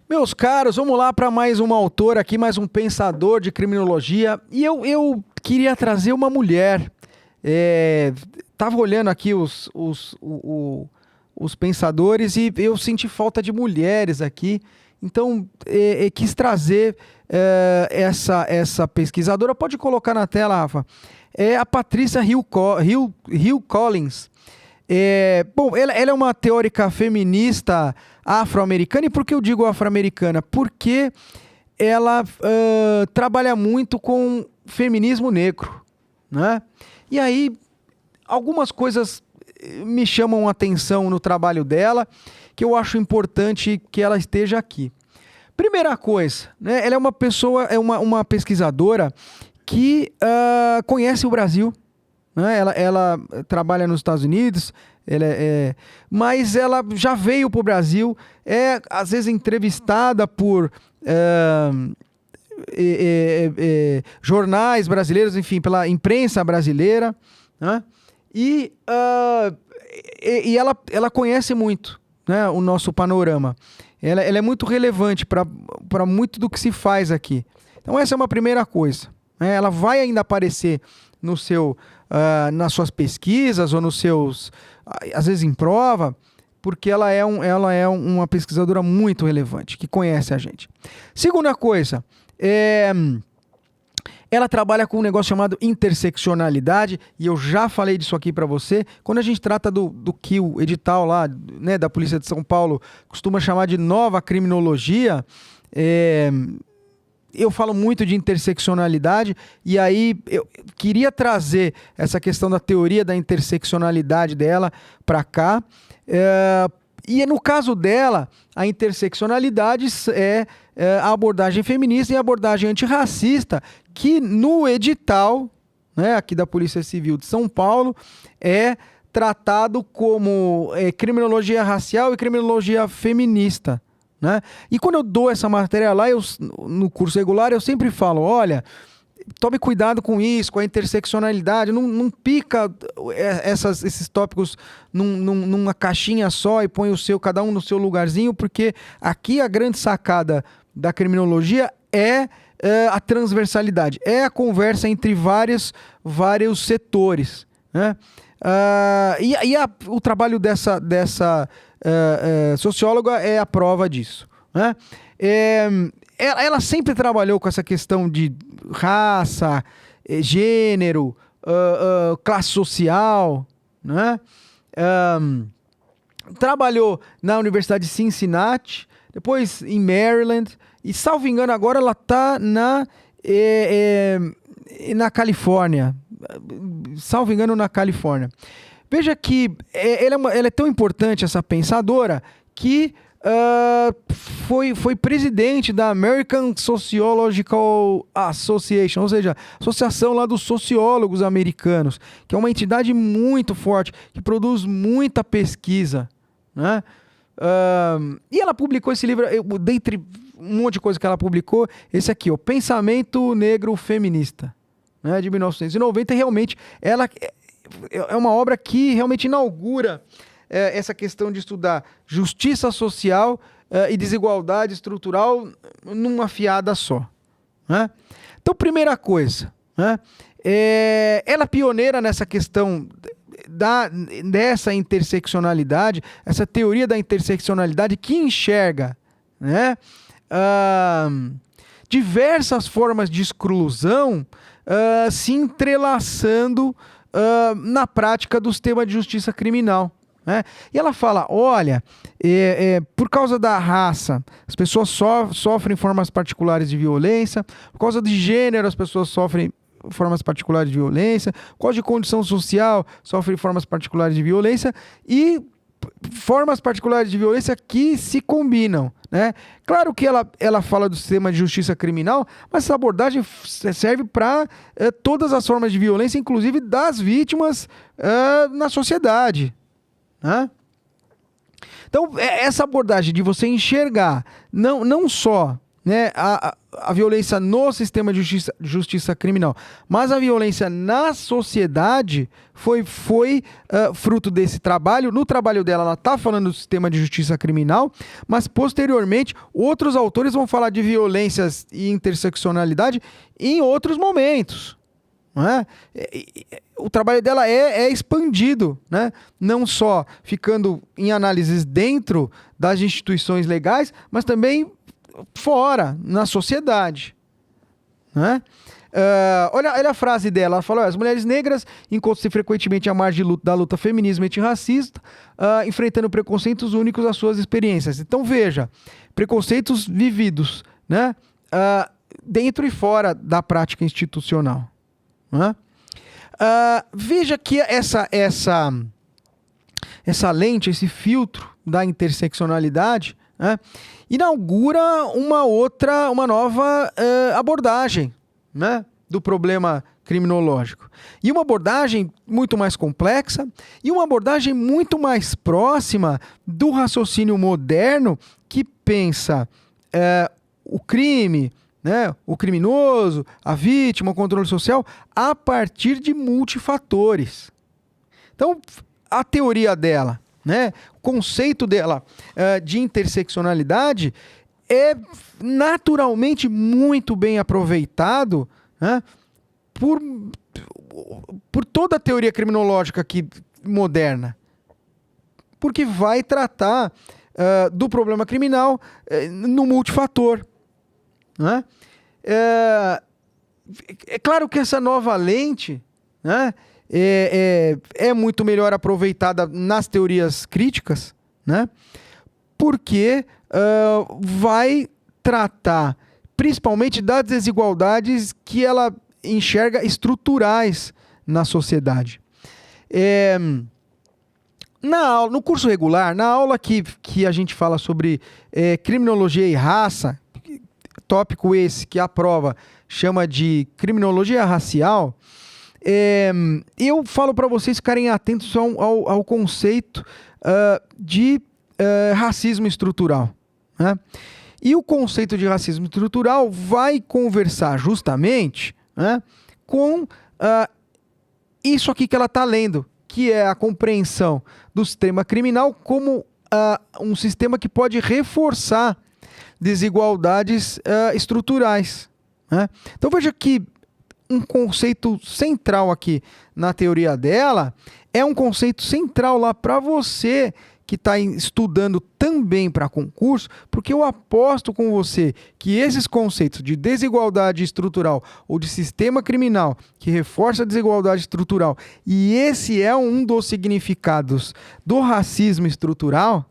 Meus caros, vamos lá para mais um autor aqui, mais um pensador de criminologia. E eu queria trazer uma mulher. Tava olhando aqui os pensadores e eu senti falta de mulheres aqui. Então, quis trazer essa pesquisadora. Pode colocar na tela, Rafa. É a Patricia Hill Collins. Bom, ela é uma teórica feminista afro-americana. E por que eu digo afro-americana? Porque ela trabalha muito com feminismo negro, né? E aí, algumas coisas me chamam a atenção no trabalho dela, que eu acho importante que ela esteja aqui. Primeira coisa, né? Ela é uma pessoa, uma pesquisadora que conhece o Brasil, né? Ela trabalha nos Estados Unidos, mas ela já veio para o Brasil, às vezes entrevistada por jornais brasileiros, enfim, pela imprensa brasileira, né? E ela conhece muito, né, o nosso panorama. Ela é muito relevante para muito do que se faz aqui. Então essa é uma primeira coisa, né? Ela vai ainda aparecer nas suas pesquisas ou nos seus, às vezes em prova, porque ela é uma pesquisadora muito relevante, que conhece a gente. Segunda coisa, ela trabalha com um negócio chamado interseccionalidade, e eu já falei disso aqui para você. Quando a gente trata do que o edital lá, né, da Polícia de São Paulo costuma chamar de nova criminologia, eu falo muito de interseccionalidade, e aí eu queria trazer essa questão da teoria da interseccionalidade dela para cá. E no caso dela, a interseccionalidade é a abordagem feminista e a abordagem antirracista, que no edital, né, aqui da Polícia Civil de São Paulo, é tratado como criminologia racial e criminologia feminista, né? E quando eu dou essa matéria lá, no curso regular, eu sempre falo, olha, tome cuidado com isso, com a interseccionalidade, não pica esses tópicos numa caixinha só e põe cada um no seu lugarzinho, porque aqui a grande sacada da criminologia é a transversalidade, é a conversa entre vários setores, né? O trabalho dessa socióloga é a prova disso, né? Ela sempre trabalhou com essa questão de raça, gênero, classe social, né? Trabalhou na Universidade de Cincinnati, depois em Maryland, e salvo engano agora ela está na Califórnia, salvo engano na Califórnia. Veja que ela é tão importante, essa pensadora, que foi presidente da American Sociological Association, ou seja, associação lá dos sociólogos americanos, que é uma entidade muito forte, que produz muita pesquisa, né? E ela publicou esse livro, dentre um monte de coisa que ela publicou, esse aqui, o Pensamento Negro Feminista, né, de 1990, e realmente ela é uma obra que realmente inaugura essa questão de estudar justiça social e desigualdade estrutural numa fiada só, né? Então, primeira coisa, né? Ela é pioneira nessa questão dessa interseccionalidade, essa teoria da interseccionalidade que enxerga, né, diversas formas de exclusão se entrelaçando na prática do sistema de justiça criminal, né? E ela fala, olha, por causa da raça, as pessoas sofrem formas particulares de violência, por causa de gênero, as pessoas sofrem formas particulares de violência, por causa de condição social, sofrem formas particulares de violência, e formas particulares de violência que se combinam, né? Claro que ela fala do sistema de justiça criminal, mas essa abordagem serve para todas as formas de violência, inclusive das vítimas na sociedade, né? Então, essa abordagem de você enxergar não só, né, a violência no sistema de justiça criminal, mas a violência na sociedade foi fruto desse trabalho. No trabalho dela, ela está falando do sistema de justiça criminal, mas posteriormente outros autores vão falar de violências e interseccionalidade em outros momentos. Não é? O trabalho dela é expandido, né? Não só ficando em análises dentro das instituições legais, mas também fora, na sociedade. Né? Olha a frase dela, ela fala: as mulheres negras encontram-se frequentemente à margem da luta feminismo antirracista, enfrentando preconceitos únicos às suas experiências. Então veja, preconceitos vividos, né? Dentro e fora da prática institucional. Né? Veja que essa lente, esse filtro da interseccionalidade, né, inaugura uma nova abordagem, né, do problema criminológico. E uma abordagem muito mais complexa e uma abordagem muito mais próxima do raciocínio moderno que pensa o crime, né, o criminoso, a vítima, o controle social, a partir de multifatores. Então, a teoria dela, né, o conceito dela de interseccionalidade é naturalmente muito bem aproveitado, né, por toda a teoria criminológica moderna, porque vai tratar do problema criminal no multifator. Né? É claro que essa nova lente, né, é muito melhor aproveitada nas teorias críticas, né, porque vai tratar principalmente das desigualdades que ela enxerga estruturais na sociedade. No curso regular, na aula que a gente fala sobre criminologia e raça, tópico esse que a prova chama de criminologia racial, eu falo para vocês ficarem atentos ao conceito de racismo estrutural. Né? E o conceito de racismo estrutural vai conversar justamente, né, com isso aqui que ela está lendo, que é a compreensão do sistema criminal como um sistema que pode reforçar desigualdades estruturais. Né? Então veja que um conceito central aqui na teoria dela é um conceito central lá para você que está estudando também para concurso, porque eu aposto com você que esses conceitos de desigualdade estrutural ou de sistema criminal que reforça a desigualdade estrutural, e esse é um dos significados do racismo estrutural,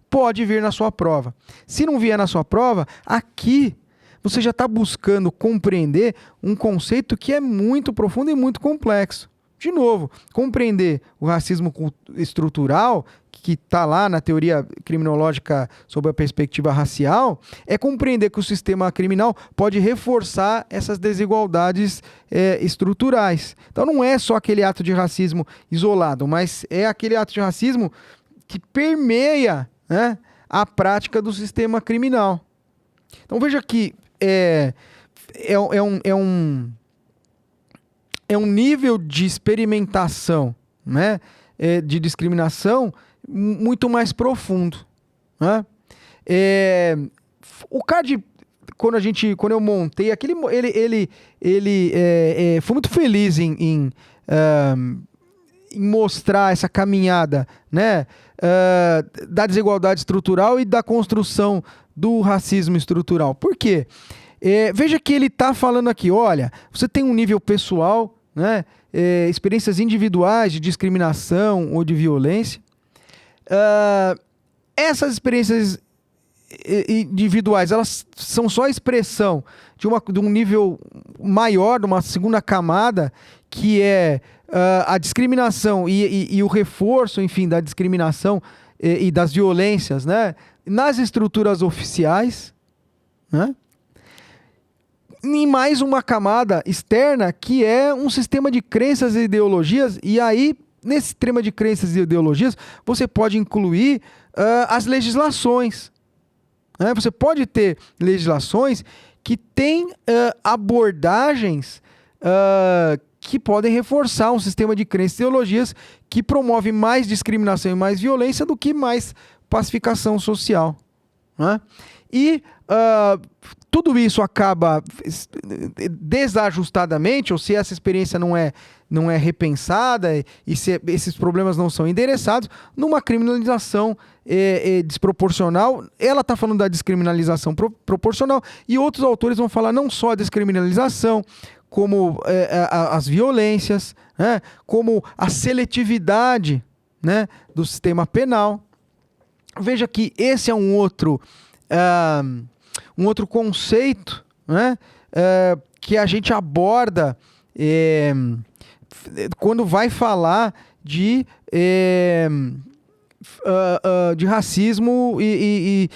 pode vir na sua prova. Se não vier na sua prova, aqui você já está buscando compreender um conceito que é muito profundo e muito complexo. De novo, compreender o racismo estrutural, que está lá na teoria criminológica sob a perspectiva racial, é compreender que o sistema criminal pode reforçar essas desigualdades estruturais. Então não é só aquele ato de racismo isolado, mas é aquele ato de racismo que permeia, né, a prática do sistema criminal. Então veja que é um nível de experimentação, né, de discriminação muito mais profundo. Né? O CAD, quando eu montei, ele foi muito feliz em mostrar essa caminhada, né, da desigualdade estrutural e da construção do racismo estrutural. Por quê? Veja que ele está falando aqui, olha, você tem um nível pessoal, né, experiências individuais de discriminação ou de violência. Essas experiências individuais, elas são só a expressão de um nível maior, de uma segunda camada, que é a discriminação e o reforço, enfim, da discriminação e das violências, né, nas estruturas oficiais, né? E mais uma camada externa, que é um sistema de crenças e ideologias, e aí, nesse sistema de crenças e ideologias, você pode incluir as legislações. né? Você pode ter legislações que têm abordagens que podem reforçar um sistema de crenças e ideologias que promove mais discriminação e mais violência do que mais pacificação social, né? E tudo isso acaba desajustadamente, ou se essa experiência não é repensada e se esses problemas não são endereçados, numa criminalização desproporcional. Ela está falando da descriminalização proporcional, e outros autores vão falar não só a descriminalização, como as violências, né, como a seletividade, né, do sistema penal. Veja que esse é um outro conceito, né, que a gente aborda quando vai falar de racismo e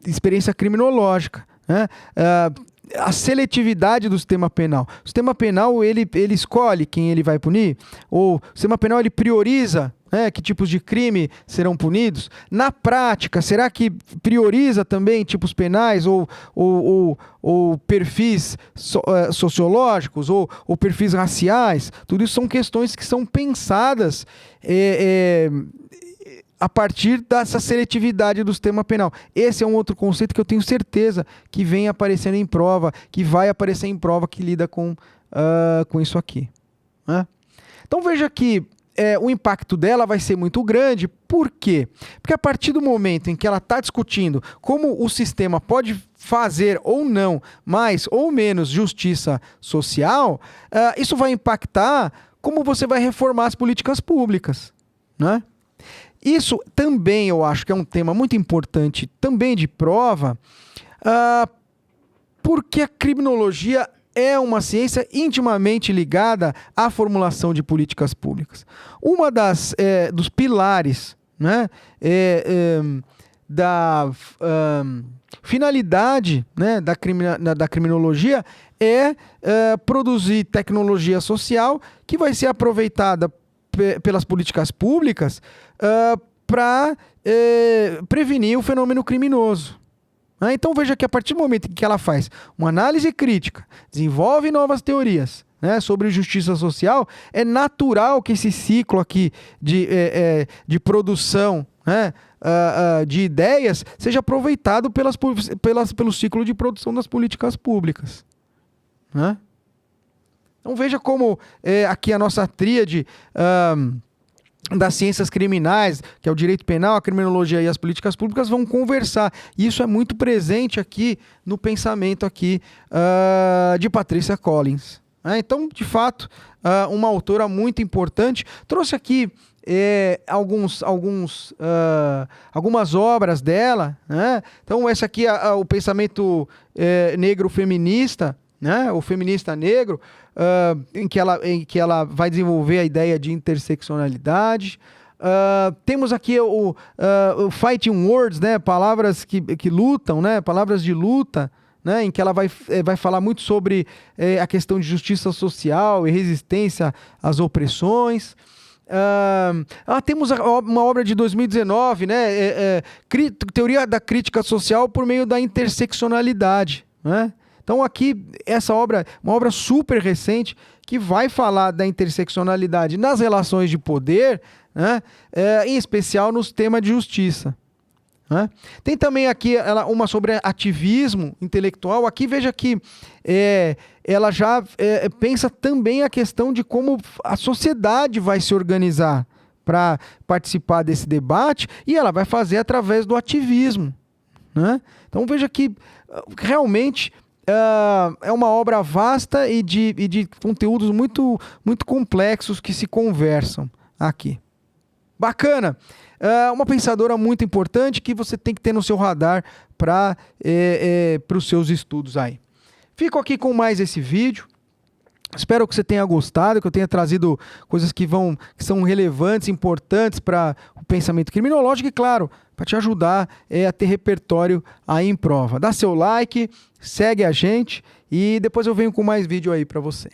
experiência criminológica, né? A seletividade do sistema penal. O sistema penal, ele escolhe quem ele vai punir? Ou o sistema penal, ele prioriza, né, que tipos de crime serão punidos? Na prática, será que prioriza também tipos penais ou perfis sociológicos ou perfis raciais? Tudo isso são questões que são pensadas a partir dessa seletividade do sistema penal. Esse é um outro conceito que eu tenho certeza que vem aparecendo em prova, que vai aparecer em prova, que lida com isso aqui, né? Então veja que o impacto dela vai ser muito grande. Por quê? Porque a partir do momento em que ela está discutindo como o sistema pode fazer ou não mais ou menos justiça social, isso vai impactar como você vai reformar as políticas públicas, né? Isso também eu acho que é um tema muito importante, também de prova, porque a criminologia é uma ciência intimamente ligada à formulação de políticas públicas. Uma dos pilares, né, da finalidade, né, da criminologia é produzir tecnologia social que vai ser aproveitada pelas políticas públicas para prevenir o fenômeno criminoso. Então veja que a partir do momento em que ela faz uma análise crítica, desenvolve novas teorias, né, sobre justiça social, é natural que esse ciclo aqui de produção, né, de ideias seja aproveitado pelo ciclo de produção das políticas públicas, né? Então veja como aqui a nossa tríade das ciências criminais, que é o direito penal, a criminologia e as políticas públicas, vão conversar. E isso é muito presente aqui no pensamento aqui, de Patricia Collins. Então, de fato, uma autora muito importante. Trouxe aqui algumas obras dela, né? Então, esse aqui é o pensamento negro feminista, né? O feminista negro, em que ela vai desenvolver a ideia de interseccionalidade. Temos aqui o Fighting Words, né? Palavras que lutam, né? Palavras de luta, né? Em que ela vai falar muito sobre a questão de justiça social e resistência às opressões. Temos uma obra de 2019, né? Teoria da crítica social por meio da interseccionalidade, né? Então aqui, essa obra, uma obra super recente, que vai falar da interseccionalidade nas relações de poder, né? Em especial nos temas de justiça, né? Tem também aqui uma sobre ativismo intelectual. Aqui veja que ela já pensa também a questão de como a sociedade vai se organizar para participar desse debate, e ela vai fazer através do ativismo, né? Então veja que realmente é uma obra vasta e de conteúdos muito, muito complexos que se conversam aqui. Bacana! Uma pensadora muito importante que você tem que ter no seu radar para os seus estudos aí. Fico aqui com mais esse vídeo. Espero que você tenha gostado, que eu tenha trazido coisas que são relevantes, importantes para o pensamento criminológico e, claro, para te ajudar a ter repertório aí em prova. Dá seu like, segue a gente e depois eu venho com mais vídeo aí para você.